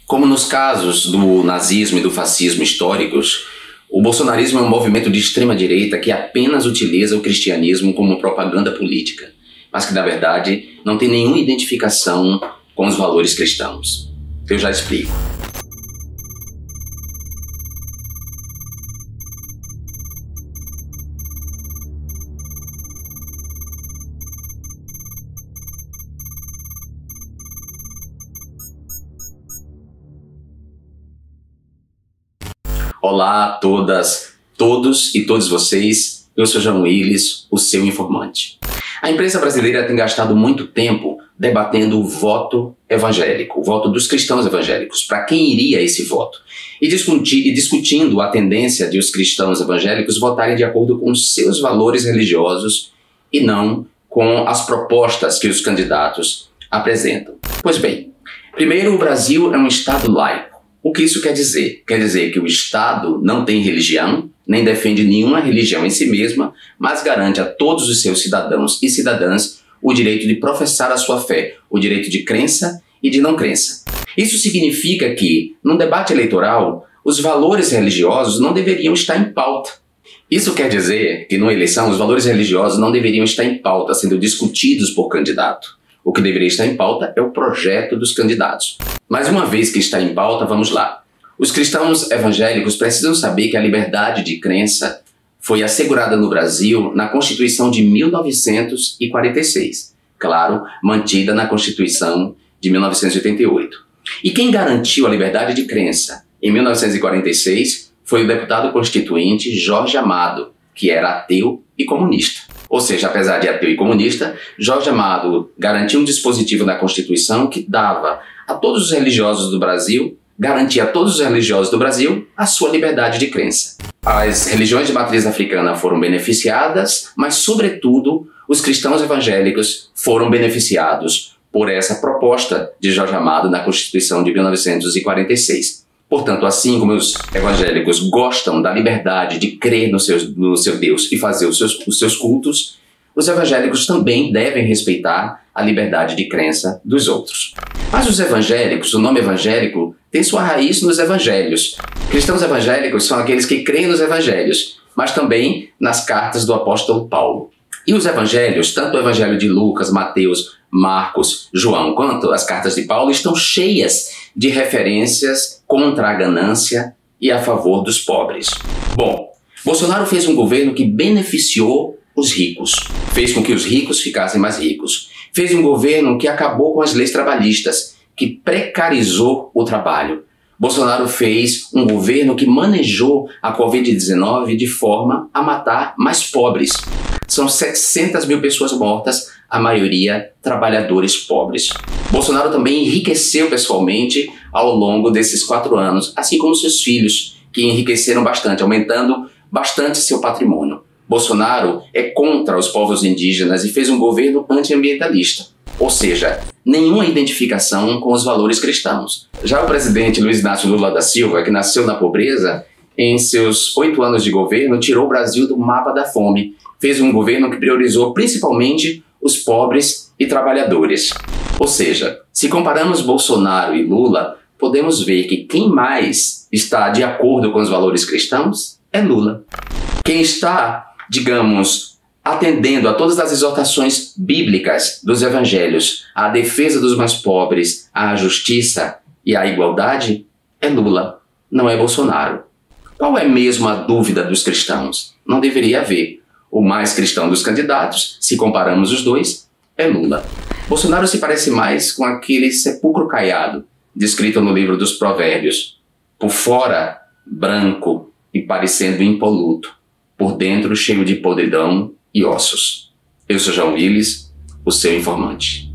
Como nos casos do nazismo e do fascismo históricos, o bolsonarismo é um movimento de extrema-direita que apenas utiliza o cristianismo como propaganda política, mas que, na verdade, não tem nenhuma identificação com os valores cristãos. Eu já explico. Olá a todas, todos e todos vocês, eu sou João Willis, o seu informante. A imprensa brasileira tem gastado muito tempo debatendo o voto evangélico, o voto dos cristãos evangélicos, para quem iria esse voto, e discutindo a tendência de os cristãos evangélicos votarem de acordo com seus valores religiosos e não com as propostas que os candidatos apresentam. Pois bem, primeiro, o Brasil é um Estado laico. O que isso quer dizer? Quer dizer que o Estado não tem religião, nem defende nenhuma religião em si mesma, mas garante a todos os seus cidadãos e cidadãs o direito de professar a sua fé, o direito de crença e de não crença. Isso significa que, num debate eleitoral, os valores religiosos não deveriam estar em pauta. Isso quer dizer que, numa eleição, os valores religiosos não deveriam estar em pauta, sendo discutidos por candidato. O que deveria estar em pauta é o projeto dos candidatos. Mas uma vez que está em pauta, vamos lá. Os cristãos evangélicos precisam saber que a liberdade de crença foi assegurada no Brasil na Constituição de 1946. Claro, mantida na Constituição de 1988. E quem garantiu a liberdade de crença em 1946 foi o deputado constituinte Jorge Amado, que era ateu e comunista. Ou seja, apesar de ateu e comunista, Jorge Amado garantiu um dispositivo na Constituição que dava a todos os religiosos do Brasil, garantia a todos os religiosos do Brasil a sua liberdade de crença. As religiões de matriz africana foram beneficiadas, mas, sobretudo, os cristãos evangélicos foram beneficiados por essa proposta de Jorge Amado na Constituição de 1946. Portanto, assim como os evangélicos gostam da liberdade de crer no seu Deus e fazer os seus cultos, os evangélicos também devem respeitar a liberdade de crença dos outros. Mas os evangélicos, o nome evangélico, tem sua raiz nos evangelhos. Cristãos evangélicos são aqueles que creem nos evangelhos, mas também nas cartas do apóstolo Paulo. E os evangelhos, tanto o evangelho de Lucas, Mateus, Marcos, João, quanto as cartas de Paulo, estão cheias de referências contra a ganância e a favor dos pobres. Bom, Bolsonaro fez um governo que beneficiou os ricos, fez com que os ricos ficassem mais ricos. Fez um governo que acabou com as leis trabalhistas, que precarizou o trabalho. Bolsonaro fez um governo que manejou a Covid-19 de forma a matar mais pobres. São 700 mil pessoas mortas, a maioria trabalhadores pobres. Bolsonaro também enriqueceu pessoalmente ao longo desses 4 anos, assim como seus filhos, que enriqueceram bastante, aumentando bastante seu patrimônio. Bolsonaro é contra os povos indígenas e fez um governo antiambientalista, ou seja, nenhuma identificação com os valores cristãos. Já o presidente Luiz Inácio Lula da Silva, que nasceu na pobreza, em seus 8 anos de governo, tirou o Brasil do mapa da fome. Fez um governo que priorizou principalmente os pobres e trabalhadores. Ou seja, se comparamos Bolsonaro e Lula, podemos ver que quem mais está de acordo com os valores cristãos é Lula. Quem está, digamos, atendendo a todas as exortações bíblicas dos evangelhos, à defesa dos mais pobres, à justiça e à igualdade, é Lula, não é Bolsonaro. Qual é mesmo a dúvida dos cristãos? Não deveria haver. O mais cristão dos candidatos, se comparamos os dois, é Lula. Bolsonaro se parece mais com aquele sepulcro caiado, descrito no livro dos Provérbios. Por fora, branco e parecendo impoluto, por dentro cheio de podridão e ossos. Eu sou João Willis, o seu informante.